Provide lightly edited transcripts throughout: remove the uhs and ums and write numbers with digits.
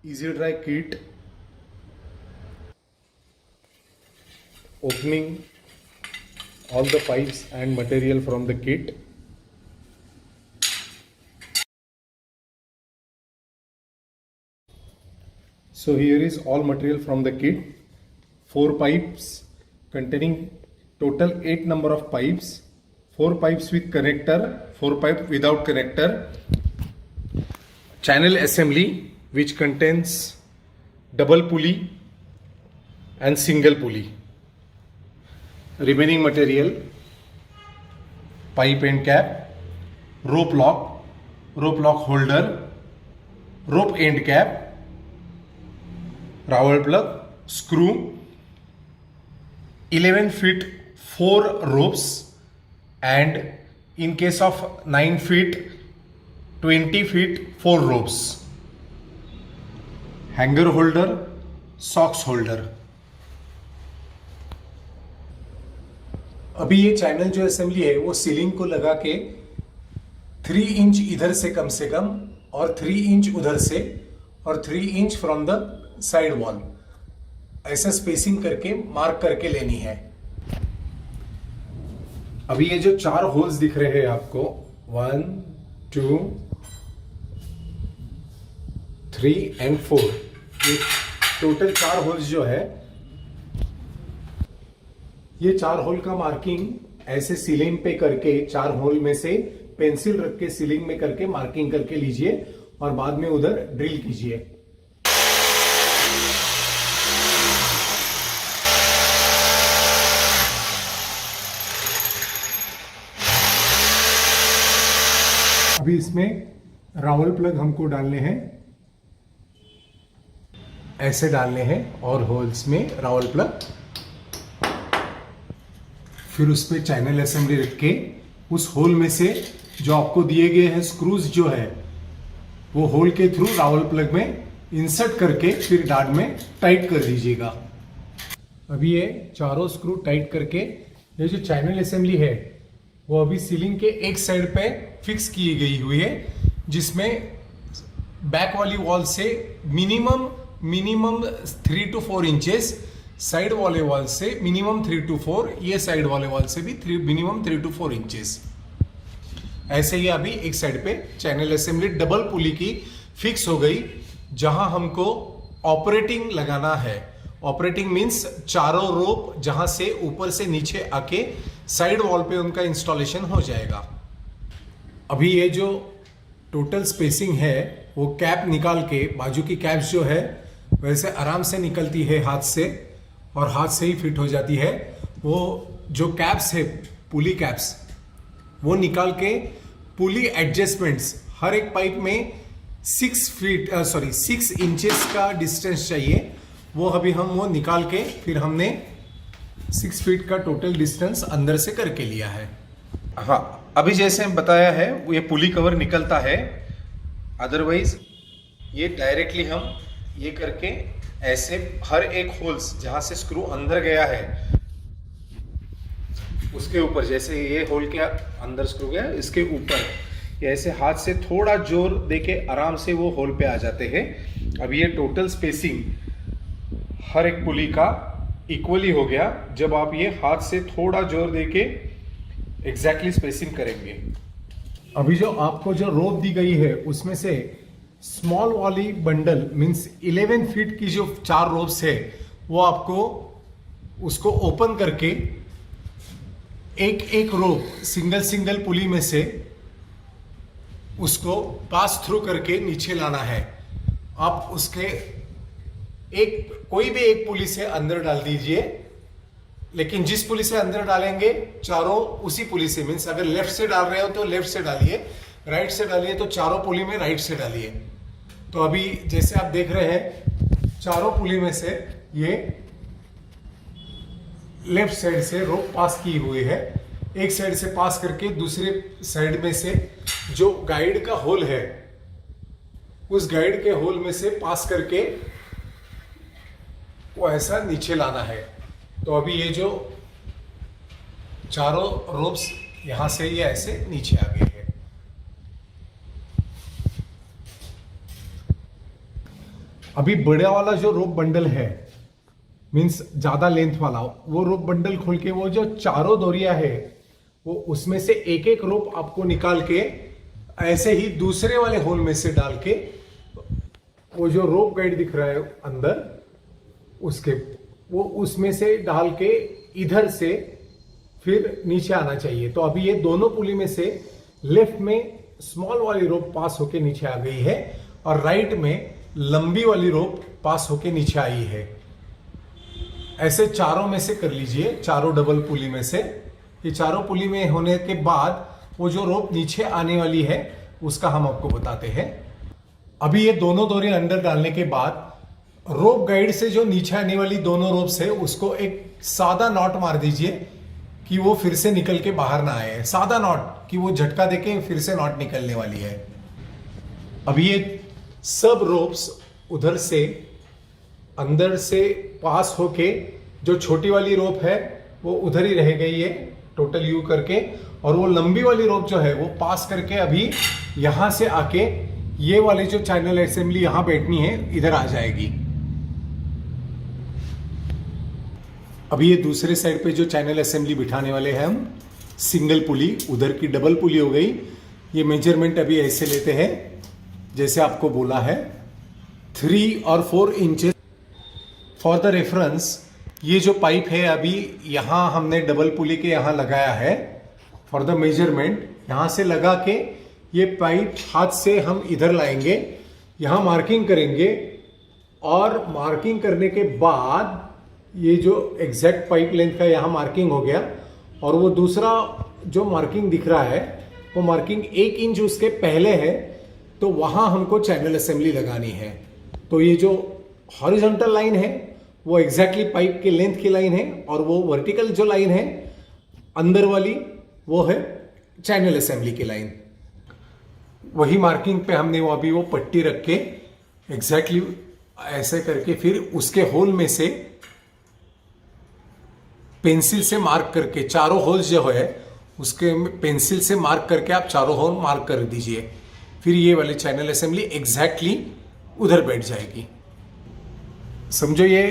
easy dry kit, opening all the pipes and material from the kit. So here is all material from the kit. 4 pipes containing total 8 number of pipes. 4 pipes with connector, 4 pipes without connector. Channel assembly which contains double pulley and single pulley. Remaining material: pipe end cap, rope lock holder, rope end cap, rowel plug, screw, 11 feet 4 ropes, and in case of 9 feet 20 feet 4 ropes, hanger holder, socks holder. अभी ये channel जो assembly है वो ceiling को लगा के 3 inch इधर से कम और 3 इंच उधर से और 3 inch from the side wall ऐसा स्पेसिंग करके मार्क करके लेनी है। अभी ये जो 4 होल्स दिख रहे हैं आपको 1 2 3 एंड 4, ये टोटल 4 होल्स जो है, ये 4 होल का मार्किंग ऐसे सीलिंग पे करके 4 होल में से पेंसिल रख के सीलिंग में करके मार्किंग करके लीजिए और बाद में उधर ड्रिल कीजिए। अभी इसमें रावल प्लग हमको डालने हैं, ऐसे डालने हैं और होल्स में रावल प्लग, फिर उस पर चैनल असेंबली रख के उस होल में से जो आपको दिए गए हैं स्क्रूज जो है वो होल के थ्रू रावल प्लग में इंसर्ट करके फिर डार्ट में टाइट कर दीजिएगा। अभी ये चारों स्क्रू टाइट करके ये जो चैनल असेंबली है वो अभी सीलिंग के एक साइड पे फिक्स की गई हुई है, जिसमें बैक वाली वॉल से मिनिमम 3 to 4 इंचेस, साइड वाले वॉल से मिनिमम 3 to 4, ये साइड वाले वॉल से भी मिनिमम 3 to 4 इंचेस। ऐसे ही अभी एक साइड पे चैनल असेंबली डबल पुली की फिक्स हो गई, जहां हमको ऑपरेटिंग लगाना है। ऑपरेटिंग मींस चारों रोप जहां से ऊपर से नीचे आके साइड वॉल पे उनका इंस्टॉलेशन हो जाएगा। अभी ये जो टोटल स्पेसिंग है वो कैप निकाल के, बाजू की कैप्स जो है वैसे आराम से निकलती है हाथ से और हाथ से ही फिट हो जाती है। वो जो कैप्स है पुली कैप्स वो निकाल के पुली एडजस्टमेंट्स हर एक पाइप में 6 इंचेस का डिस्टेंस चाहिए, वो अभी हम वो निकाल के फिर हमने 6 फीट का टोटल डिस्टेंस अंदर से करके लिया है। हाँ, अभी जैसे बताया है ये पुली कवर निकलता है, अदरवाइज ये डायरेक्टली हम ये करके ऐसे हर एक होल्स जहां से स्क्रू अंदर गया है उसके ऊपर, जैसे ये होल के अंदर स्क्रू गया इसके ऊपर ऐसे हाथ से थोड़ा जोर देके आराम से वो होल पे आ जाते हैं। अब ये टोटल स्पेसिंग हर एक पुली का इक्वली हो गया जब आप ये हाथ से थोड़ा जोर देके एग्जैक्टली स्पेसिंग करेंगे। अभी जो आपको जो रोप दी गई है उसमें से स्मॉल वाली बंडल मींस 11 फीट की जो 4 रोप्स है वो आपको उसको ओपन करके एक रोप सिंगल पुली में से उसको पास थ्रू करके नीचे लाना है। आप उसके कोई भी एक पुली से अंदर डाल दीजिए, लेकिन जिस पुली से अंदर डालेंगे चारों उसी पुली से, मीन्स अगर लेफ्ट से डाल रहे हो तो लेफ्ट से डालिए, राइट से डालिए तो चारों पुली में राइट से डालिए। तो अभी जैसे आप देख रहे हैं चारों पुली में से ये लेफ्ट साइड से रोप पास की हुई है, एक साइड से पास करके दूसरे साइड में से जो गाइड का होल है उस गाइड के होल में से पास करके वो ऐसा नीचे लाना है। तो अभी ये जो चारों रोप्स यहां से ये ऐसे नीचे आ गए हैं। अभी बड़ा वाला जो रोप बंडल है, मीन्स ज्यादा लेंथ वाला, वो रोप बंडल खोल के वो जो चारों डोरिया है वो उसमें से एक एक रोप आपको निकाल के ऐसे ही दूसरे वाले होल में से डाल के वो जो रोप गाइड दिख रहा है अंदर उसके, वो उसमें से डाल के इधर से फिर नीचे आना चाहिए। तो अभी ये दोनों पुली में से लेफ्ट में स्मॉल वाली रोप पास होके नीचे आ गई है और राइट में लंबी वाली रोप पास होके नीचे आई है। ऐसे चारों में से कर लीजिए, चारों डबल पुली में से। ये चारों पुली में होने के बाद वो जो रोप नीचे आने वाली है उसका हम आपको बताते हैं। अभी ये दोनों डोरी अंदर डालने के बाद रोप गाइड से जो नीचे आने वाली दोनों रोप्स है उसको एक सादा नॉट मार दीजिए कि वो फिर से निकल के बाहर ना आए। सादा नॉट कि वो झटका देके फिर से नॉट निकलने वाली है। अभी ये सब रोप्स उधर से अंदर से पास होके जो छोटी वाली रोप है वो उधर ही रह गई है टोटल यू करके, और वो लंबी वाली रोप जो है वो पास करके अभी यहां से आके ये वाली जो चैनल असेंबली यहां बैठनी है इधर आ जाएगी। अभी ये दूसरे साइड पे जो चैनल असेंबली बिठाने वाले हैं हम, सिंगल पुली, उधर की डबल पुली हो गई। ये मेजरमेंट अभी ऐसे लेते हैं जैसे आपको बोला है, 3 और 4 इंचेस फॉर द रेफरेंस। ये जो पाइप है अभी यहां हमने डबल पुली के यहां लगाया है फॉर द मेजरमेंट। यहां से लगा के ये पाइप हाथ से हम इधर लाएंगे, यहां मार्किंग करेंगे और मार्किंग करने के बाद ये जो एग्जैक्ट पाइप लेंथ का यहां मार्किंग हो गया और वो दूसरा जो मार्किंग दिख रहा है वो मार्किंग 1 इंच उसके पहले है, तो वहां हमको चैनल असेंबली लगानी है। तो ये जो हॉरिजॉन्टल लाइन है वो एग्जैक्टली पाइप के लेंथ की लाइन है और वो वर्टिकल जो लाइन है अंदर वाली वो है चैनल असेंबली की लाइन। वही मार्किंग पे हमने वो अभी वो पट्टी रख के एग्जैक्टली ऐसे करके फिर उसके होल में से पेंसिल से मार्क करके चारों होल्स जो है उसके पेंसिल से मार्क करके आप चारों होल मार्क कर दीजिए। फिर ये वाली चैनल असेंबली एग्जैक्टली उधर बैठ जाएगी। समझो ये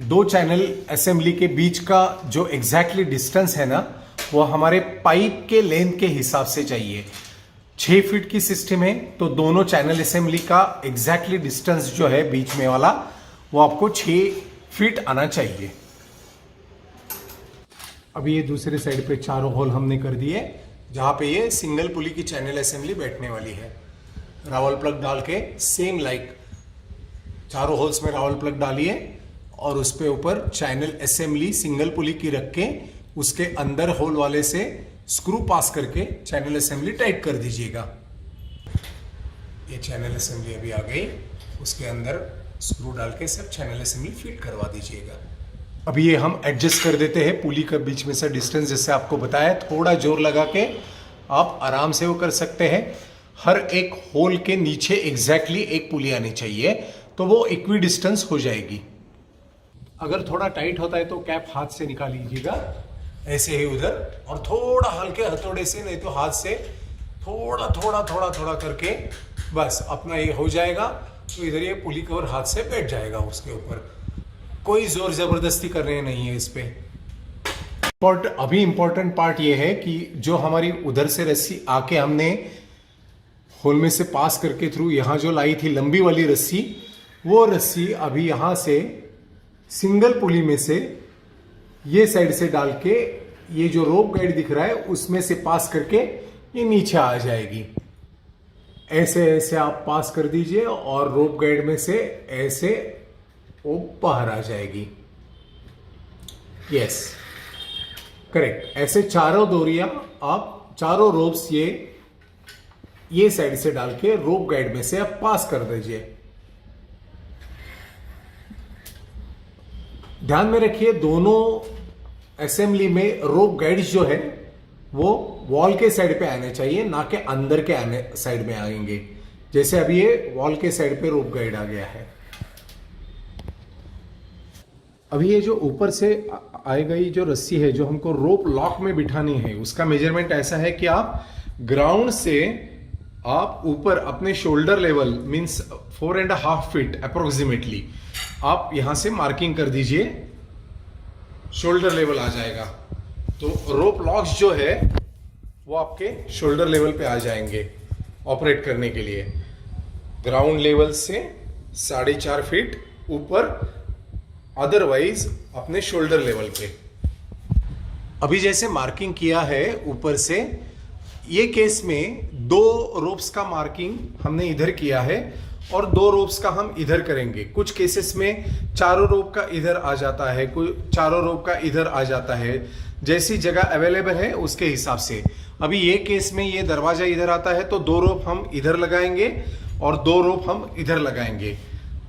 2 चैनल असेंबली के बीच का जो एग्जैक्टली डिस्टेंस है ना वो हमारे पाइप के लेंथ के हिसाब से चाहिए। 6 फीट की सिस्टम है तो दोनों चैनल असेंबली का एग्जैक्टली डिस्टेंस जो है बीच में वाला वो आपको 6 फीट आना चाहिए। अभी ये दूसरे साइड पे चारों होल हमने कर दिए जहां पे ये सिंगल पुली की चैनल असेंबली बैठने वाली है। रावल प्लग डाल के सेम लाइक चारों होल्स में रावल प्लग डालिए और उस पे ऊपर चैनल असेंबली सिंगल पुली की रख के उसके अंदर होल वाले से स्क्रू पास करके चैनल असेंबली टाइट कर दीजिएगा। ये चैनल असेंबली अभी आ गई, उसके अंदर स्क्रू डाल के सब चैनल असेंबली फिट करवा दीजिएगा। अभी ये हम एडजस्ट कर देते हैं पुली के बीच में से डिस्टेंस, जैसे आपको बताया थोड़ा जोर लगा के आप आराम से वो कर सकते हैं। हर एक होल के नीचे एग्जैक्टली एक पुली आनी चाहिए तो वो इक्वी डिस्टेंस हो जाएगी। अगर थोड़ा टाइट होता है तो कैप हाथ से निकाल लीजिएगा ऐसे ही उधर, और थोड़ा हल्के हथौड़े से नहीं तो हाथ से थोड़ा थोड़ा थोड़ा थोड़ा करके बस अपना ये हो जाएगा। तो इधर ये पुली कवर हाथ से बैठ जाएगा उसके ऊपर, कोई जोर जबरदस्ती करने नहीं है इस पे। अभी इंपॉर्टेंट पार्ट ये है कि जो हमारी उधर से रस्सी आके हमने होल में से पास करके थ्रू यहां जो लाई थी लंबी वाली रस्सी, वो रस्सी अभी यहां से सिंगल पुली में से ये साइड से डाल के ये जो रोप गाइड दिख रहा है उसमें से पास करके ये नीचे आ जाएगी। ऐसे ऐसे आप पास कर दीजिए और रोप गाइड में से ऐसे वो बाहर आ जाएगी। Yes correct. ऐसे चारों डोरियां आप चारों रोप्स ये साइड से डाल के रोप गाइड में से आप पास कर दीजिए। ध्यान में रखिए दोनों असेंबली में रोप गाइड्स जो है वो वॉल के साइड पे आने चाहिए, ना कि अंदर के आने साइड में आएंगे। जैसे अभी ये वॉल के साइड पे रोप गाइड आ गया है। अभी ये जो ऊपर से आई गई जो रस्सी है जो हमको रोप लॉक में बिठानी है उसका मेजरमेंट ऐसा है कि आप ग्राउंड से आप ऊपर अपने shoulder level means 4.5 feet approximately आप यहां से मार्किंग कर दीजिए, शोल्डर लेवल आ जाएगा। तो रोप लॉक्स जो है वो आपके शोल्डर लेवल पे आ जाएंगे ऑपरेट करने के लिए। ग्राउंड लेवल से 4.5 फीट ऊपर, अदरवाइज अपने शोल्डर लेवल पे। अभी जैसे मार्किंग किया है ऊपर से, ये केस में 2 रोप्स का मार्किंग हमने इधर किया है और 2 रोप्स का हम इधर करेंगे। कुछ केसेस में चारों रोप का इधर आ जाता है, कोई चारों रोप का इधर आ जाता है, जैसी जगह अवेलेबल है उसके हिसाब से। अभी ये केस में ये दरवाजा इधर आता है तो 2 रोप हम इधर लगाएंगे और 2 रोप हम इधर लगाएंगे।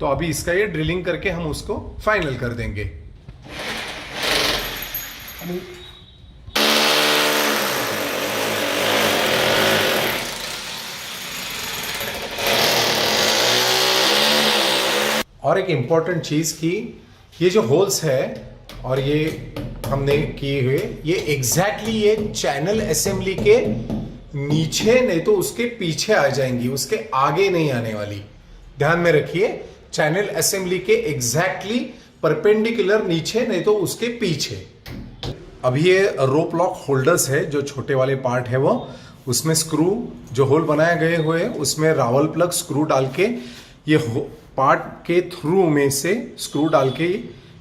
तो अभी इसका ये ड्रिलिंग करके हम उसको फाइनल कर देंगे। और एक इंपॉर्टेंट चीज की, ये जो होल्स है और ये हमने किए हुए, ये एग्जैक्टली ये चैनल असेंबली के नीचे नहीं तो उसके पीछे आ जाएंगी, उसके आगे नहीं आने वाली। ध्यान में रखिए, चैनल असेंबली के एग्जैक्टली परपेंडिकुलर नीचे नहीं तो उसके पीछे। अभी ये रोप लॉक होल्डर्स है, जो छोटे वाले पार्ट है वो, उसमें स्क्रू जो होल बनाए गए हुए हैं उसमें रावल प्लग स्क्रू डाल के ये पार्ट के थ्रू में से स्क्रू डाल के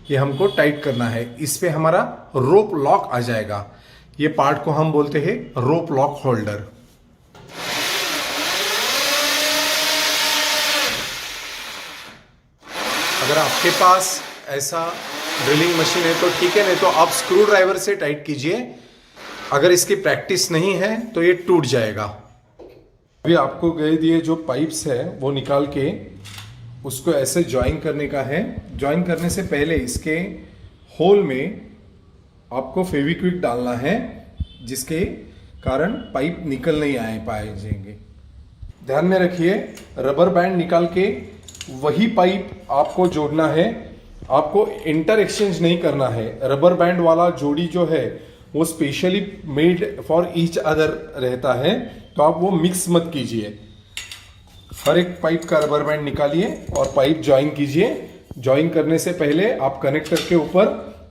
ये हमको टाइट करना है। इस पे हमारा रोप लॉक आ जाएगा। ये पार्ट को हम बोलते हैं रोप लॉक होल्डर। अगर आपके पास ऐसा ड्रिलिंग मशीन है तो ठीक है, नहीं तो आप स्क्रू ड्राइवर से टाइट कीजिए। अगर इसकी प्रैक्टिस नहीं है तो ये टूट जाएगा। अभी आपको गए दिए जो पाइप्स है वो निकाल के उसको ऐसे ज्वाइन करने का है। ज्वाइन करने से पहले इसके होल में आपको फेविक्विक डालना है, जिसके कारण पाइप निकल नहीं पाएंगे। ध्यान में रखिए, रबर बैंड निकाल के वही पाइप आपको जोड़ना है, आपको इंटर एक्सचेंज नहीं करना है। रबर बैंड वाला जोड़ी जो है वो specially made for each other रहता है, तो आप वो मिक्स मत कीजिए। हर एक पाइप का रबर बैंड निकालिए और पाइप ज्वाइन कीजिए। ज्वाइन करने से पहले आप कनेक्टर के ऊपर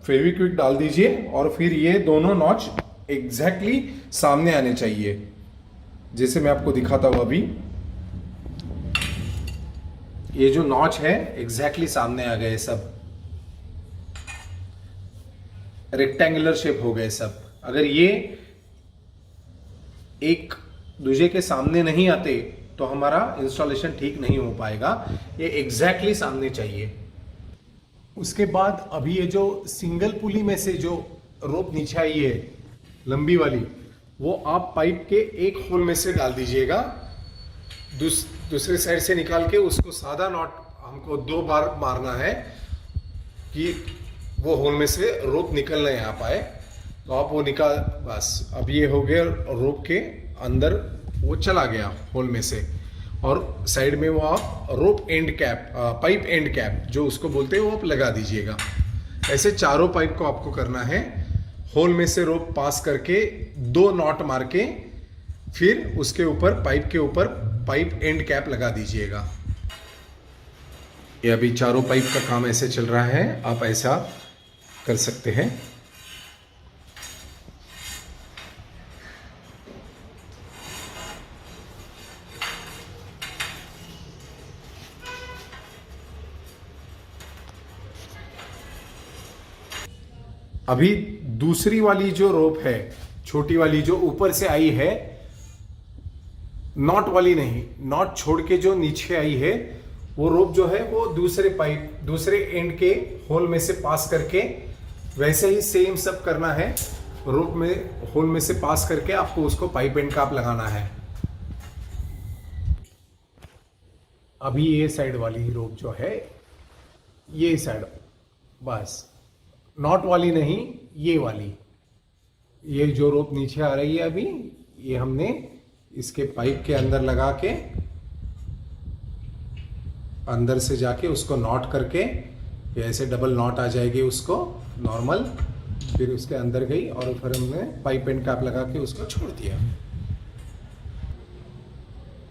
फेविक्विक डाल दीजिए और फिर ये दोनों नॉच एग्जैक्टली सामने आने चाहिए, जैसे मैं आपको दिखाता हूं। अभी ये जो नॉच है एग्जैक्टली सामने आ गए, सब रेक्टेंगुलर शेप हो गए सब। अगर ये एक दूसरे के सामने नहीं आते तो हमारा इंस्टॉलेशन ठीक नहीं हो पाएगा। ये एग्जैक्टली सामने चाहिए। उसके बाद अभी ये जो सिंगल पुली में से जो रोप नीचे आई है लंबी वाली, वो आप पाइप के एक होल में से डाल दीजिएगा। दूसरे साइड से निकाल के उसको सादा नॉट हमको 2 बार मारना है कि वो होल में से रोप निकल नहीं आ पाए। तो आप वो निकाल, बस अब ये हो गया, रोप के अंदर वो चला गया होल में से। और साइड में वो आप rope and cap, pipe and cap जो उसको बोलते हैं, वो आप लगा दीजिएगा। ऐसे चारों पाइप को आपको करना है। होल में से रोप पास करके 2 नॉट मार के फिर उसके ऊपर पाइप के ऊपर पाइप एंड कैप लगा दीजिएगा। ये अभी चारों पाइप का काम ऐसे चल रहा है, आप ऐसा कर सकते हैं। अभी दूसरी वाली जो रोप है, छोटी वाली जो ऊपर से आई है, नॉट वाली नहीं, नॉट छोड़ के जो नीचे आई है, वो रोप जो है वो दूसरे पाइप दूसरे एंड के होल में से पास करके वैसे ही सेम सब करना है। रोप में होल में से पास करके आपको उसको पाइप एंड कैप लगाना है। अभी ये साइड वाली रोप जो है, ये साइड, बस नॉट वाली नहीं, ये वाली, ये जो रोप नीचे आ रही है अभी, ये हमने इसके पाइप के अंदर लगा के अंदर से जाके उसको नॉट करके, ऐसे डबल नॉट आ जाएगी उसको नॉर्मल, फिर उसके अंदर गई और फिर हमने पाइप एंड कैप लगा के उसको छोड़ दिया।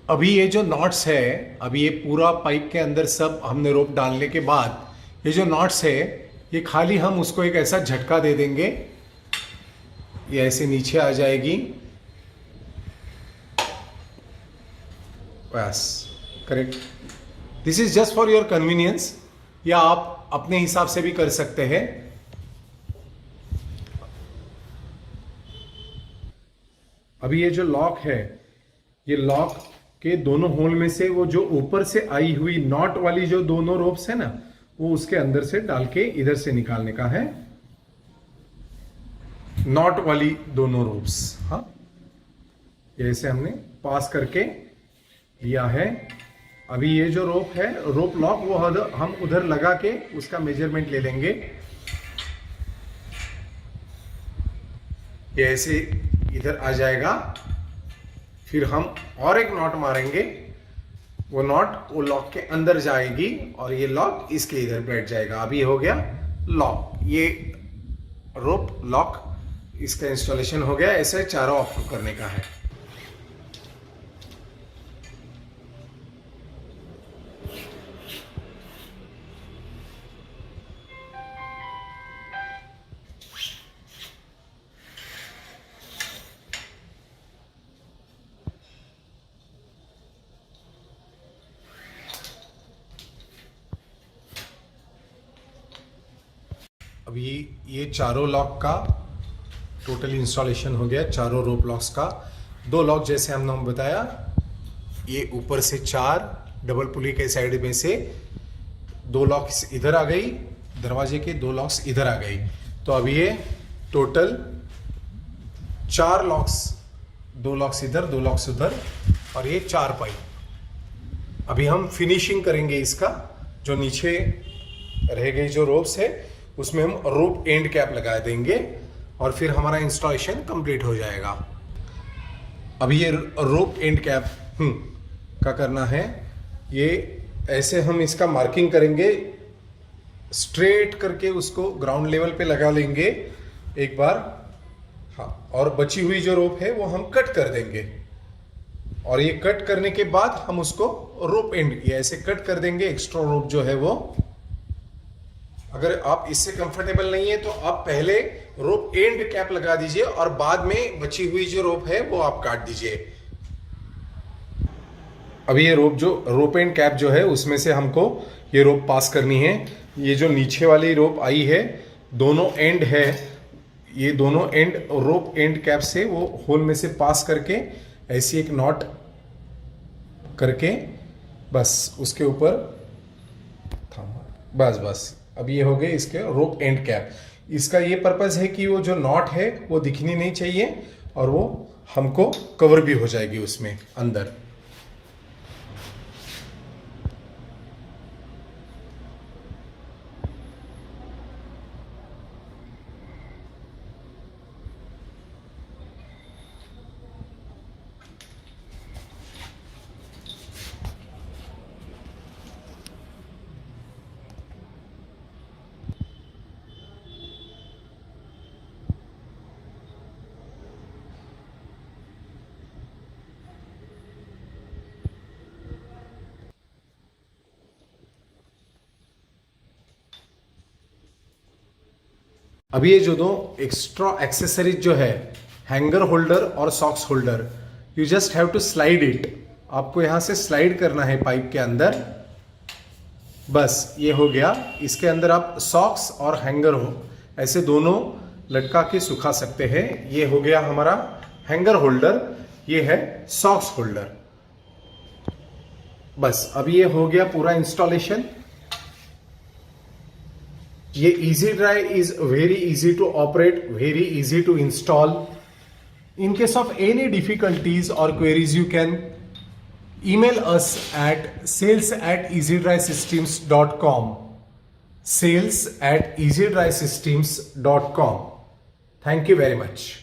अभी ये जो नॉट्स है, अभी ये पूरा पाइप के अंदर सब हमने रोप डालने के बाद ये जो नॉट्स है, ये खाली हम उसको एक ऐसा झटका दे देंगे, ये ऐसे नीचे आ जाएगी, बस correct. This is just for your convenience, या आप अपने हिसाब से भी कर सकते हैं। अभी ये जो लॉक है, ये लॉक के दोनों होल में से वो जो ऊपर से आई हुई नॉट वाली जो दोनों रोप्स है ना, वो उसके अंदर से डाल के इधर से निकालने का है, नॉट वाली दोनों रोप्स। हाँ, ऐसे हमने पास करके लिया है। अभी ये जो रोप है, रोप लॉक, वो हम उधर लगा के उसका मेजरमेंट ले लेंगे। ये ऐसे इधर आ जाएगा, फिर हम और एक नॉट मारेंगे, वो नॉट वो लॉक के अंदर जाएगी और ये लॉक इसके इधर बैठ जाएगा। अभी हो गया लॉक, ये रोप लॉक इसका इंस्टॉलेशन हो गया। ऐसे चारों आपको करने का है। अभी ये चारों लॉक का टोटल इंस्टॉलेशन हो गया, चारों रोप लॉक्स का। दो लॉक जैसे हमने बताया, ये ऊपर से 4 डबल पुली के साइड में से 2 लॉक्स इधर आ गई, दरवाजे के 2 लॉक्स इधर आ गई। तो अभी ये टोटल 4 लॉक्स, 2 लॉक्स इधर 2 लॉक्स उधर, और ये 4 पाइप। अभी हम फिनिशिंग करेंगे इसका। जो नीचे रह गई जो रोप्स है, उसमें हम रोप एंड कैप लगा देंगे और फिर हमारा इंस्टॉलेशन कंप्लीट हो जाएगा। अभी ये रोप एंड कैप का करना है, ये ऐसे हम इसका मार्किंग करेंगे, स्ट्रेट करके उसको ग्राउंड लेवल पे लगा लेंगे एक बार। हाँ, और बची हुई जो रोप है वो हम कट कर देंगे, और ये कट करने के बाद हम उसको रोप एंड, ये ऐसे कट कर देंगे एक्स्ट्रा रोप जो है वो। अगर आप इससे कंफर्टेबल नहीं है तो आप पहले रोप एंड कैप लगा दीजिए और बाद में बची हुई जो रोप है वो आप काट दीजिए। अभी ये रोप एंड कैप जो है, उसमें से हमको ये रोप पास करनी है। ये जो नीचे वाली रोप आई है, दोनों एंड है, ये दोनों एंड रोप एंड कैप से वो होल में से पास करके ऐसी एक नॉट करके बस उसके ऊपर बस अब ये हो गए इसके रोप एंड कैप। इसका ये पर्पस है कि वो जो नॉट है वो दिखनी नहीं चाहिए और वो हमको कवर भी हो जाएगी उसमें अंदर। अभी ये जो दो एक्स्ट्रा एक्सेसरीज जो है, हैंगर होल्डर और socks holder, you just have to slide it. आपको यहां से स्लाइड करना है पाइप के अंदर, बस ये हो गया। इसके अंदर आप सॉक्स और हैंगर हो ऐसे दोनों लटका के सुखा सकते हैं। ये हो गया हमारा हैंगर होल्डर, ये है सॉक्स होल्डर। बस अभी ये हो गया पूरा इंस्टॉलेशन। ये easy dry is very easy to operate, very easy to install. In case of any difficulties or queries, you can email us at sales@easydrysystems.com. sales@easydrysystems.com. Thank you very much.